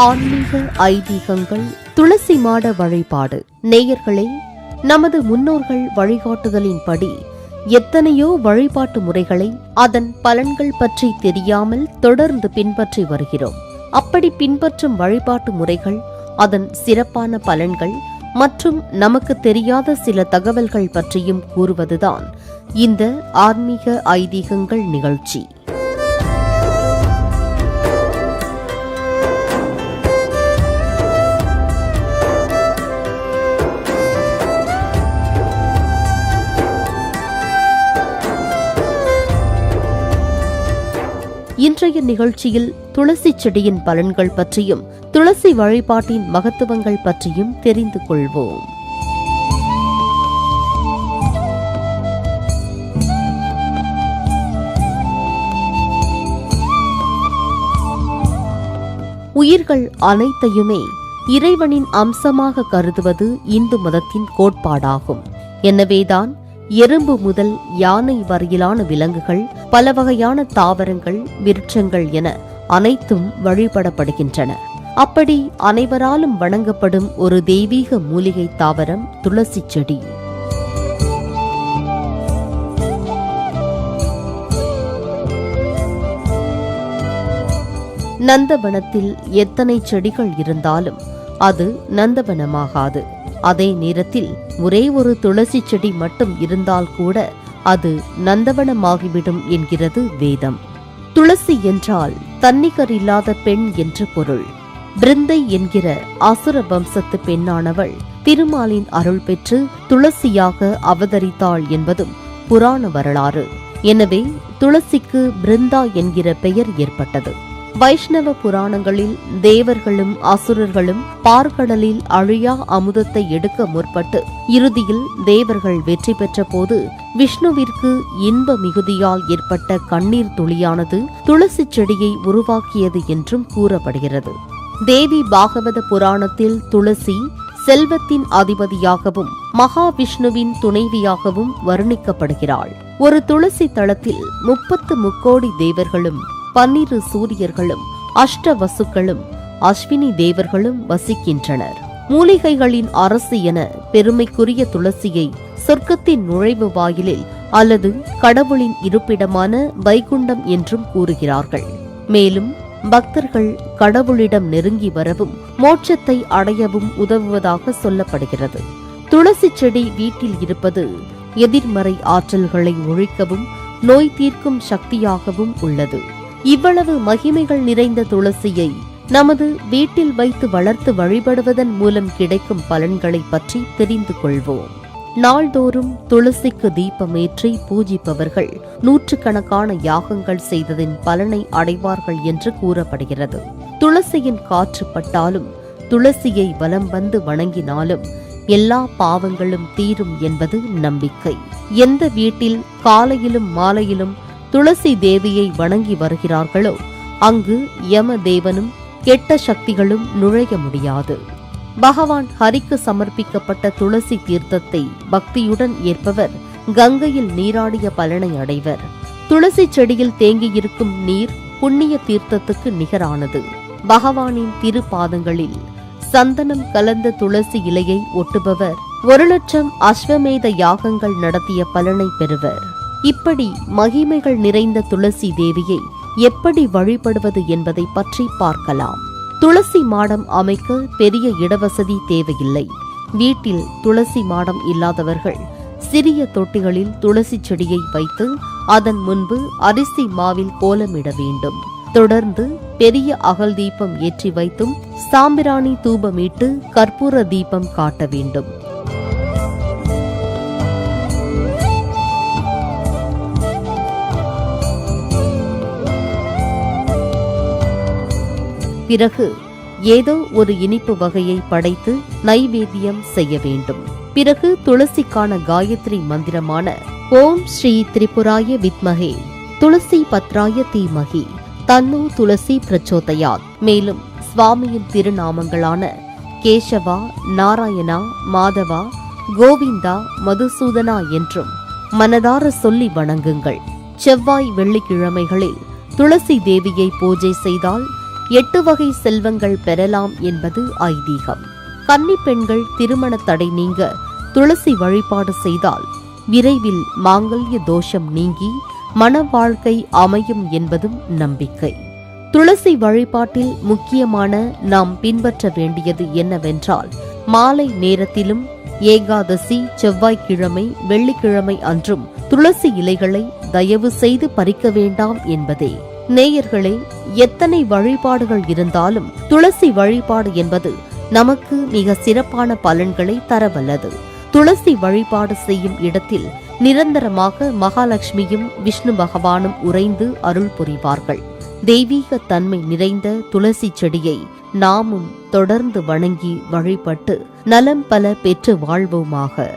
ஆன்மீக ஐதீகங்கள், துளசி மாட வழிபாடு. நேயர்களே, நமது முன்னோர்கள் வழிகாட்டுதலின்படி எத்தனையோ வழிபாட்டு முறைகளை அதன் பலன்கள் பற்றி தெரியாமல் தொடர்ந்து பின்பற்றி வருகிறோம். அப்படி பின்பற்றும் வழிபாட்டு முறைகள், அதன் சிறப்பான பலன்கள் மற்றும் நமக்கு தெரியாத சில தகவல்கள் பற்றியும் கூறுவதுதான் இந்த ஆன்மீக ஐதீகங்கள் நிகழ்ச்சி. இன்றைய நிகழ்ச்சியில் துளசி செடியின் பலன்கள் பற்றியும் துளசி வழிபாட்டின் மகத்துவங்கள் பற்றியும் தெரிந்து கொள்வோம். உயிர்கள் அனைத்தையுமே இறைவனின் அம்சமாக கருதுவது இந்து மதத்தின் கோட்பாடாகும். எனவேதான் எறும்பு முதல் யானை வரையிலான விலங்குகள், பல வகையான தாவரங்கள், விருட்சங்கள் என அனைத்தும் வழிபடப்படுகின்றன. அப்படி அனைவராலும் வணங்கப்படும் ஒரு தெய்வீக மூலிகை தாவரம் துளசி செடி. நந்தவனத்தில் எத்தனை செடிகள் இருந்தாலும் அது நந்தவனமாகாது. அதே நேரத்தில் ஒரே ஒரு துளசி செடி மட்டும் இருந்தால் கூட அது நந்தவனமாகிவிடும் என்கிறது வேதம். துளசி என்றால் தன்னிகர் இல்லாத பெண் என்று பொருள். பிருந்தை என்கிற அசுர வம்சத்து பெண்ணானவள் திருமாலின் அருள் பெற்று துளசியாக அவதரித்தாள் என்பதும் புராண வரலாறு. எனவே துளசிக்கு பிருந்தா என்கிற பெயர் ஏற்பட்டது. வைஷ்ணவ புராணங்களில் தேவர்களும் அசுரர்களும் பார்க்கடலில் அழியா அமுதத்தை எடுக்க முற்பட்டு இறுதியில் தேவர்கள் வெற்றி பெற்ற போது விஷ்ணுவிற்கு இன்ப மிகுதியால் ஏற்பட்ட கண்ணீர் துளியானது துளசி செடியை உருவாக்கியது என்றும் கூறப்படுகிறது. தேவி பாகவத புராணத்தில் துளசி செல்வத்தின் அதிபதியாகவும் மகாவிஷ்ணுவின் துணைவியாகவும் வர்ணிக்கப்படுகிறாள். ஒரு துளசி தளத்தில் 30 முக்கோடி தேவர்களும் 12 சூரியர்களும் அஷ்டவசுக்களும் அஸ்வினி தேவர்களும் வசிக்கின்றனர். மூலிகைகளின் அரசு என பெருமைக்குரிய துளசியை சொர்க்கத்தின் நுழைவு வாயிலில் அல்லது கடவுளின் இருப்பிடமான வைகுண்டம் என்றும் கூறுகிறார்கள். மேலும் பக்தர்கள் கடவுளிடம் நெருங்கி வரவும் மோட்சத்தை அடையவும் உதவுவதாக சொல்லப்படுகிறது. துளசி செடி வீட்டில் இருப்பது எதிர்மறை ஆற்றல்களை ஒழிக்கவும் நோய் தீர்க்கும் சக்தியாகவும் உள்ளது. இவ்வளவு மகிமைகள் நிறைந்த துளசியை நமது வீட்டில் வைத்து வளர்த்து வழிபடுவதன் மூலம் கிடைக்கும் பலன்களை பற்றி தெரிந்து கொள்வோம். நாள்தோறும் துளசிக்கு தீபமேற்றி பூஜிப்பவர்கள் நூற்றுக்கணக்கான யாகங்கள் செய்ததின் பலனை அடைவார்கள் என்று கூறப்படுகிறது. துளசியின் காற்று பட்டாலும் துளசியை வலம் வந்து வணங்கினாலும் எல்லா பாவங்களும் தீரும் என்பது நம்பிக்கை. எந்த வீட்டில் காலையிலும் மாலையிலும் துளசி தேவியை வணங்கி வருகிறார்களோ அங்கு யம தேவனும் கெட்ட சக்திகளும் நுழைய முடியாது. பகவான் ஹரிக்கு சமர்ப்பிக்கப்பட்ட துளசி தீர்த்தத்தை பக்தியுடன் ஏற்பவர் கங்கையில் நீராடிய பலனை அடைவர். துளசி செடியில் தேங்கியிருக்கும் நீர் புண்ணிய தீர்த்தத்துக்கு நிகரானது. பகவானின் திருப்பாதங்களில் சந்தனம் கலந்த துளசி இலையை ஒட்டுபவர் 1,00,000 அஸ்வமேத யாகங்கள் நடத்திய பலனை பெறுவர். இப்படி மகிமைகள் நிறைந்த துளசி தேவியை எப்படி வழிபடுவது என்பதை பற்றி பார்க்கலாம். துளசி மாடம் அமைக்க பெரிய இடவசதி தேவையில்லை. வீட்டில் துளசி மாடம் இல்லாதவர்கள் சிறிய தொட்டிகளில் துளசி செடியை வைத்து அதன் முன்பு அரிசி மாவில் கோலமிட வேண்டும். தொடர்ந்து பெரிய அகல் தீபம் ஏற்றி வைத்தும் சாம்பிராணி தூபமிட்டு கற்பூர தீபம் காட்ட வேண்டும். பிறகு ஏதோ ஒரு இனிப்பு வகையை படைத்து நைவேத்தியம் செய்ய வேண்டும். பிறகு துளசிக்கான காயத்ரி மந்திரமான ஓம் ஸ்ரீ திரிபுராய வித்மஹே துளசி பத்ராய தீமஹி தன்னோ துளசி பிரச்சோதயாத், மேலும் சுவாமியின் திருநாமங்களான கேசவா, நாராயணா, மாதவா, கோவிந்தா, மதுசூதனா என்றும் மனதார சொல்லி வணங்குங்கள். செவ்வாய் வெள்ளிக்கிழமைகளில் துளசி தேவியை பூஜை செய்தால் 8 வகை செல்வங்கள் பெறலாம் என்பது ஐதீகம். கன்னி பெண்கள் திருமண தடை நீங்க துளசி வழிபாடு செய்தால் விரைவில் மாங்கல்ய தோஷம் நீங்கி மன வாழ்க்கை அமையும் என்பதும் நம்பிக்கை. துளசி வழிபாட்டில் முக்கியமான நாம் பின்பற்ற வேண்டியது என்னவென்றால், மாலை நேரத்திலும் ஏகாதசி, செவ்வாய்க்கிழமை, வெள்ளிக்கிழமை அன்றும் துளசி இலைகளை தயவு செய்து பறிக்க வேண்டாம் என்பதே. நேயர்களே, எத்தனை வழிபாடுகள் இருந்தாலும் துளசி வழிபாடு என்பது நமக்கு மிக சிறப்பான பலன்களை தரவல்லது. துளசி வழிபாடு செய்யும் இடத்தில் நிரந்தரமாக மகாலட்சுமியும் விஷ்ணு பகவானும் உறைந்து அருள் புரிவார்கள். தெய்வீக தன்மை நிறைந்த துளசி செடியை நாமும் தொடர்ந்து வணங்கி வழிபட்டு நலம் பல பெற்று வாழ்வோமாக.